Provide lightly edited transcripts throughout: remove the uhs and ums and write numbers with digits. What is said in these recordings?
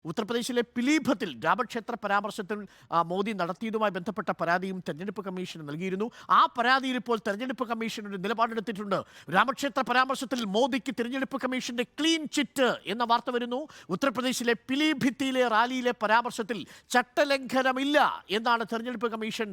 ഉത്തർപ്രദേശിലെ പിലീഭത്തിൽ രാമക്ഷേത്ര പരാമർശത്തിൽ മോദി നടത്തിയതുമായി ബന്ധപ്പെട്ട പരാതിയും തെരഞ്ഞെടുപ്പ് കമ്മീഷന് നൽകിയിരുന്നു. ആ പരാതിയിൽ ഇപ്പോൾ തെരഞ്ഞെടുപ്പ് കമ്മീഷൻ ഒരു നിലപാടെടുത്തിട്ടുണ്ട്. രാമക്ഷേത്ര പരാമർശത്തിൽ മോദിക്ക് തെരഞ്ഞെടുപ്പ് കമ്മീഷന്റെ ക്ലീൻ ചിറ്റ് എന്ന വാർത്ത വരുന്നു. ഉത്തർപ്രദേശിലെ പിലീഭിത്തിയിലെ റാലിയിലെ പരാമർശത്തിൽ ചട്ടലംഘനമില്ല എന്നാണ് തെരഞ്ഞെടുപ്പ് കമ്മീഷൻ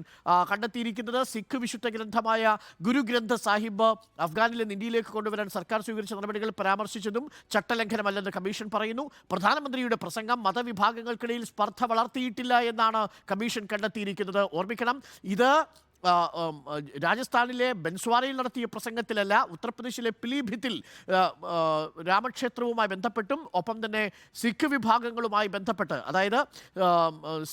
കണ്ടെത്തിയിരിക്കുന്നത്. സിഖ് വിശുദ്ധ ഗ്രന്ഥമായ ഗുരുഗ്രന്ഥ സാഹിബ് അഫ്ഗാനിൽ നിന്ന് ഇന്ത്യയിലേക്ക് കൊണ്ടുവരാൻ സർക്കാർ സ്വീകരിച്ച നടപടികൾ പരാമർശിച്ചതും ചട്ടലംഘനമല്ലെന്ന് കമ്മീഷൻ പറയുന്നു. പ്രധാനമന്ത്രിയുടെ പ്രസംഗം മതവിഭാഗങ്ങൾക്കിടയിൽ സ്പർദ്ധ വളർത്തിയിട്ടില്ല എന്നാണ് കമ്മീഷൻ കണ്ടെത്തിയിരിക്കുന്നത്. ഓർമ്മിക്കണം, ഇത് രാജസ്ഥാനിലെ ബൻസ്വാരയിൽ നടത്തിയ പ്രസംഗത്തിലല്ല, ഉത്തർപ്രദേശിലെ പിലീഭിത്തിൽ രാമക്ഷേത്രവുമായി ബന്ധപ്പെട്ടും ഒപ്പം തന്നെ സിഖ് വിഭാഗങ്ങളുമായി ബന്ധപ്പെട്ട്, അതായത്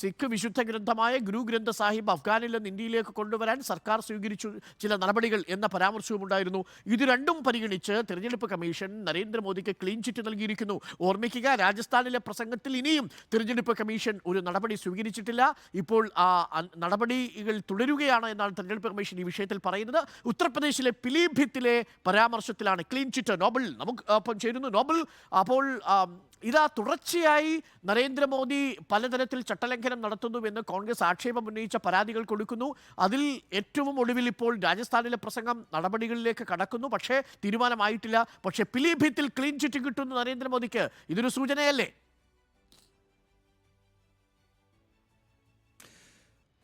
സിഖ് വിശുദ്ധ ഗ്രന്ഥമായ ഗുരുഗ്രന്ഥ സാഹിബ് അഫ്ഗാനിൽ നിന്ന് ഇന്ത്യയിലേക്ക് കൊണ്ടുവരാൻ സർക്കാർ സ്വീകരിച്ചു ചില നടപടികൾ എന്ന പരാമർശവും ഉണ്ടായിരുന്നു. ഇത് രണ്ടും പരിഗണിച്ച് തിരഞ്ഞെടുപ്പ് കമ്മീഷൻ നരേന്ദ്രമോദിക്ക് ക്ലീൻ ചിറ്റ് നൽകിയിരിക്കുന്നു. ഓർമ്മിക്കുക, രാജസ്ഥാനിലെ പ്രസംഗത്തിൽ ഇനിയും തിരഞ്ഞെടുപ്പ് കമ്മീഷൻ ഒരു നടപടി സ്വീകരിച്ചിട്ടില്ല. ഇപ്പോൾ നടപടികൾ തുടരുകയാണ് എന്നാണ് തെരഞ്ഞെടുപ്പ് കമ്മീഷൻ ഈ വിഷയത്തിൽ പറയുന്നത്. ഉത്തർപ്രദേശിലെ പിലീഭിത്തിലെ പരാമർശത്തിലാണ് ക്ലീൻ ചിറ്റ്. നോബൽ നമുക്ക് ഒപ്പം ചേരുന്നു. നോബൽ, അപ്പോൾ ഇതാ തുടർച്ചയായി നരേന്ദ്രമോദി പലതരത്തിൽ ചട്ടലംഘനം നടത്തുന്നുവെന്ന് കോൺഗ്രസ് ആക്ഷേപം ഉന്നയിച്ച പരാതികൾ കൊടുക്കുന്നു. അതിൽ ഏറ്റവും ഒടുവിൽ ഇപ്പോൾ രാജസ്ഥാനിലെ പ്രസംഗം നടപടികളിലേക്ക് കടക്കുന്നു. പക്ഷേ തീരുമാനമായിട്ടില്ല. പക്ഷേ പിലീഭിത്തിൽ ക്ലീൻ ചിറ്റ് കിട്ടുന്നു നരേന്ദ്രമോദിക്ക്. ഇതൊരു സൂചനയല്ലേ?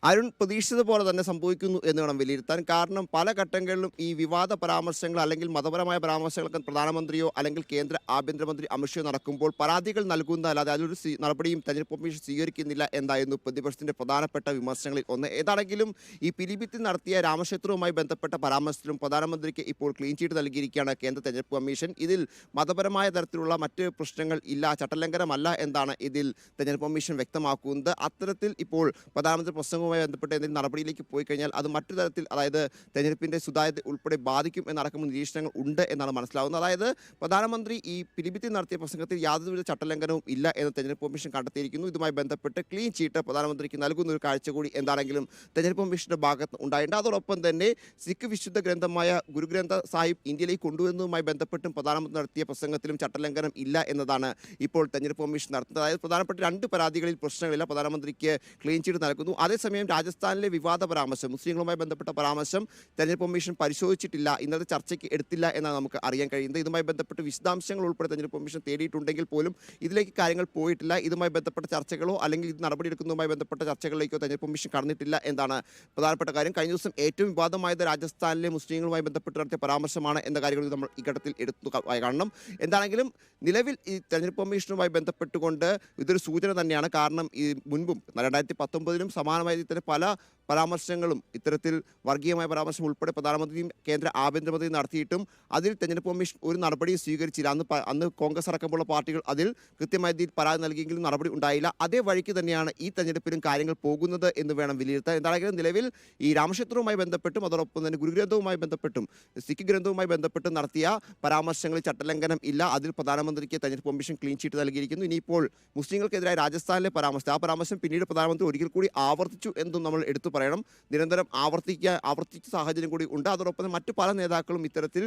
അരുൺ, പ്രതീക്ഷിച്ചതുപോലെ തന്നെ സംഭവിക്കുന്നു എന്ന് വേണം വിലയിരുത്താൻ. കാരണം പല ഘട്ടങ്ങളിലും ഈ വിവാദ പരാമർശങ്ങൾ അല്ലെങ്കിൽ മതപരമായ പരാമർശങ്ങളൊക്കെ പ്രധാനമന്ത്രിയോ അല്ലെങ്കിൽ കേന്ദ്ര ആഭ്യന്തരമന്ത്രി അമിത്ഷാ നടക്കുമ്പോൾ പരാതികൾ നൽകുന്നതല്ലാതെ അതൊരു നടപടിയും തെരഞ്ഞെടുപ്പ് കമ്മീഷൻ സ്വീകരിക്കുന്നില്ല എന്നായിരുന്നു പ്രതിപക്ഷത്തിന്റെ പ്രധാനപ്പെട്ട വിമർശനങ്ങളിൽ ഒന്ന്. ഏതാണെങ്കിലും ഈ പിലിഭിത്തിൽ നടത്തിയ രാമക്ഷേത്രവുമായി ബന്ധപ്പെട്ട പരാമർശത്തിലും പ്രധാനമന്ത്രിക്ക് ഇപ്പോൾ ക്ലീൻ ചീറ്റ് നൽകിയിരിക്കുകയാണ് കേന്ദ്ര തെരഞ്ഞെടുപ്പ് കമ്മീഷൻ. ഇതിൽ മതപരമായ തരത്തിലുള്ള മറ്റ് പ്രശ്നങ്ങൾ ഇല്ല, ചട്ടലംഘനമല്ല എന്നാണ് ഇതിൽ തെരഞ്ഞെടുപ്പ് കമ്മീഷൻ വ്യക്തമാക്കുന്നത്. അത്തരത്തിൽ ഇപ്പോൾ പ്രധാനമന്ത്രി പ്രസംഗവും ബന്ധപ്പെട്ട് എന്തെങ്കിലും നടപടിയിലേക്ക് പോയി കഴിഞ്ഞാൽ അത് മറ്റു തരത്തിൽ, അതായത് തെരഞ്ഞെടുപ്പിന്റെ സുതാര്യത ഉൾപ്പെടെ ബാധിക്കും എന്നടക്കം നിരീക്ഷണങ്ങൾ ഉണ്ട് എന്നാണ് മനസ്സിലാവുന്നത്. അതായത് പ്രധാനമന്ത്രി ഈ പിലിഭിത്തിൽ നടത്തിയ പ്രസംഗത്തിൽ യാതൊരുവിധ ചട്ടലംഘനവും ഇല്ല എന്ന് തെരഞ്ഞെടുപ്പ് കമ്മീഷൻ കണ്ടെത്തിയിരിക്കുന്നു. ഇതുമായി ബന്ധപ്പെട്ട് ക്ലീൻ ചീറ്റ് പ്രധാനമന്ത്രിക്ക് നൽകുന്ന ഒരു കാഴ്ച കൂടി എന്താണെങ്കിലും തെരഞ്ഞെടുപ്പ് കമ്മീഷന്റെ ഭാഗത്ത് ഉണ്ടായിട്ടുണ്ട്. അതോടൊപ്പം തന്നെ സിഖ് വിശുദ്ധ ഗ്രന്ഥമായ ഗുരുഗ്രന്ഥ സാഹിബ് ഇന്ത്യയിലേക്ക് കൊണ്ടുവരുന്നതുമായി ബന്ധപ്പെട്ടും പ്രധാനമന്ത്രി നടത്തിയ പ്രസംഗത്തിലും ചട്ടലംഘനം ഇല്ല എന്നതാണ് ഇപ്പോൾ തെരഞ്ഞെടുപ്പ് കമ്മീഷൻ നടത്തുന്നത്. അതായത് പ്രധാനപ്പെട്ട രണ്ട് പരാതികളിൽ പ്രശ്നങ്ങളില്ല, പ്രധാനമന്ത്രിക്ക് ക്ലീൻ ചീറ്റ് നൽകുന്നു. അതേസമയം രാജസ്ഥാനിലെ വിവാദ പരാമർശം, മുസ്ലിങ്ങളുമായി ബന്ധപ്പെട്ട പരാമർശം തെരഞ്ഞെടുപ്പ് കമ്മീഷൻ പരിശോധിച്ചിട്ടില്ല, ഇന്നത്തെ ചർച്ചയ്ക്ക് എടുത്തില്ല എന്നാണ് നമുക്ക് അറിയാൻ കഴിയുന്നത്. ഇതുമായി ബന്ധപ്പെട്ട് വിശദാംശങ്ങൾ ഉൾപ്പെടെ തെരഞ്ഞെടുപ്പ് കമ്മീഷൻ തേടിയിട്ടുണ്ടെങ്കിൽ പോലും ഇതിലേക്ക് കാര്യങ്ങൾ പോയിട്ടില്ല. ഇതുമായി ബന്ധപ്പെട്ട ചർച്ചകളോ അല്ലെങ്കിൽ ഇത് നടപടിയെടുക്കുന്നതുമായി ബന്ധപ്പെട്ട ചർച്ചകളിലേക്കോ തെരഞ്ഞെടുപ്പ് കമ്മീഷൻ കടന്നിട്ടില്ല എന്നാണ് പ്രധാനപ്പെട്ട കാര്യം. കഴിഞ്ഞ ദിവസം ഏറ്റവും വിവാദമായത് രാജസ്ഥാനിലെ മുസ്ലിങ്ങളുമായി ബന്ധപ്പെട്ട് നടത്തിയ പരാമർശമാണ് എന്ന കാര്യങ്ങൾ നമ്മൾ ഈ ഘട്ടത്തിൽ എടുത്തു കാണണം. എന്താണെങ്കിലും നിലവിൽ ഈ തെരഞ്ഞെടുപ്പ് കമ്മീഷനുമായി ബന്ധപ്പെട്ടുകൊണ്ട് ഇതൊരു സൂചന തന്നെയാണ്. കാരണം ഈ മുൻപും 2019 സമാനമായ പല പരാമർശങ്ങളും ഇത്തരത്തിൽ വർഗീയമായ പരാമർശം ഉൾപ്പെടെ പ്രധാനമന്ത്രിയും കേന്ദ്ര ആഭ്യന്തരമന്ത്രിയും നടത്തിയിട്ടും അതിൽ തെരഞ്ഞെടുപ്പ് കമ്മീഷൻ ഒരു നടപടിയും സ്വീകരിച്ചില്ല. അന്ന് കോൺഗ്രസ് അടക്കമുള്ള പാർട്ടികൾ അതിൽ കൃത്യമായ രീതിയിൽ പരാതി നൽകിയെങ്കിലും നടപടി ഉണ്ടായില്ല. അതേ വഴിക്ക് തന്നെയാണ് ഈ തെരഞ്ഞെടുപ്പിലും കാര്യങ്ങൾ പോകുന്നത് എന്ന് വേണം വിലയിരുത്താൻ. എന്താണെങ്കിലും നിലവിൽ ഈ രാമക്ഷേത്രവുമായി ബന്ധപ്പെട്ടും അതോടൊപ്പം തന്നെ ഗുരുഗ്രന്ഥവുമായി ബന്ധപ്പെട്ടും സിഖ് ഗ്രന്ഥവുമായി ബന്ധപ്പെട്ടും നടത്തിയ പരാമർശങ്ങളിൽ ചട്ടലംഘനം ഇല്ല. അതിൽ പ്രധാനമന്ത്രിക്ക് തെരഞ്ഞെടുപ്പ് കമ്മീഷൻ ക്ലീൻ ചീറ്റ് നൽകിയിരിക്കുന്നു. ഇനിയിപ്പോൾ മുസ്ലിങ്ങൾക്കെതിരായ രാജസ്ഥാനിലെ പരാമർശം, ആ പരാമർശം പിന്നീട് പ്രധാനമന്ത്രി ഒരിക്കൽ കൂടി ആവർത്തിച്ചു എന്നും നമ്മൾ എടുത്തു പറയണം. നിരന്തരം ആവർത്തിച്ച സാഹചര്യം കൂടി ഉണ്ട്. അതോടൊപ്പം മറ്റു പല നേതാക്കളും ഇത്തരത്തിൽ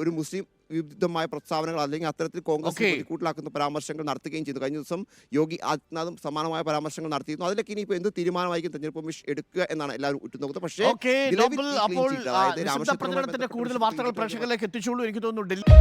ഒരു മുസ്ലിം വിരുദ്ധമായ പ്രസ്താവനകൾ അല്ലെങ്കിൽ അത്തരത്തിൽ കോൺഗ്രസ് കൂട്ടിലാക്കുന്ന പരാമർശങ്ങൾ നടത്തുകയും ചെയ്തു. കഴിഞ്ഞ ദിവസം യോഗി ആദിത്യനാഥും സമാനമായ പരാമർശങ്ങൾ നടത്തിയിരുന്നു. അതിലൊക്കെ ഇനിയിപ്പോൾ എന്ത് തീരുമാനമായിരിക്കും തെരഞ്ഞെടുപ്പ് കമ്മീഷൻ എടുക്കുക എന്നാണ് എല്ലാവരും ഉറ്റുനോക്കുന്നത്. പക്ഷേ കൂടുതൽ വാർത്തകൾ പ്രേക്ഷകരിലേക്ക് എത്തിച്ചോളൂ. എനിക്ക് തോന്നുന്നു ഡൽഹി